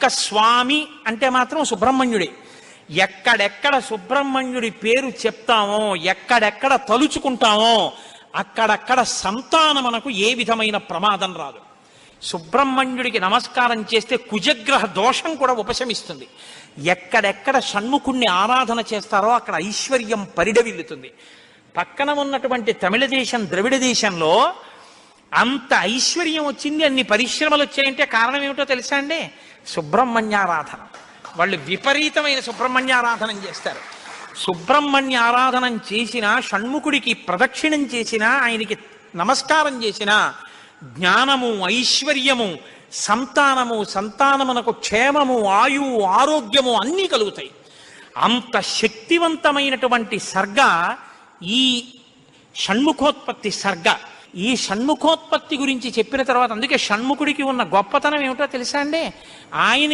ఒక్క స్వామి అంటే మాత్రం సుబ్రహ్మణ్యుడే. ఎక్కడెక్కడ సుబ్రహ్మణ్యుడి పేరు చెప్తామో, ఎక్కడెక్కడ తలుచుకుంటామో అక్కడక్కడ సంతానమునకు ఏ విధమైన ప్రమాదం రాదు. సుబ్రహ్మణ్యుడికి నమస్కారం చేస్తే కుజగ్రహ దోషం కూడా ఉపశమిస్తుంది. ఎక్కడెక్కడ షణ్ముఖుణ్ణి ఆరాధన చేస్తారో అక్కడ ఐశ్వర్యం పరిడవిల్లుతుంది. పక్కన ఉన్నటువంటి తమిళ దేశం, ద్రవిడ దేశంలో అంత ఐశ్వర్యం వచ్చింది, అన్ని పరిశ్రమలు వచ్చాయంటే కారణం ఏమిటో తెలుసా అండి? సుబ్రహ్మణ్యారాధన. వాళ్ళు విపరీతమైన సుబ్రహ్మణ్యారాధన చేస్తారు. సుబ్రహ్మణ్య ఆరాధనం చేసినా, షణ్ముఖుడికి ప్రదక్షిణం చేసినా, ఆయనకి నమస్కారం చేసినా జ్ఞానము, ఐశ్వర్యము, సంతానమునకు క్షేమము, ఆయువు, ఆరోగ్యము అన్నీ కలుగుతాయి. అంత శక్తివంతమైనటువంటి సర్గ ఈ షణ్ముఖోత్పత్తి సర్గ. ఈ షణ్ముఖోత్పత్తి గురించి చెప్పిన తర్వాత, అందుకే షణ్ముఖుడికి ఉన్న గొప్పతనం ఏమిటో తెలుసా అండి? ఆయన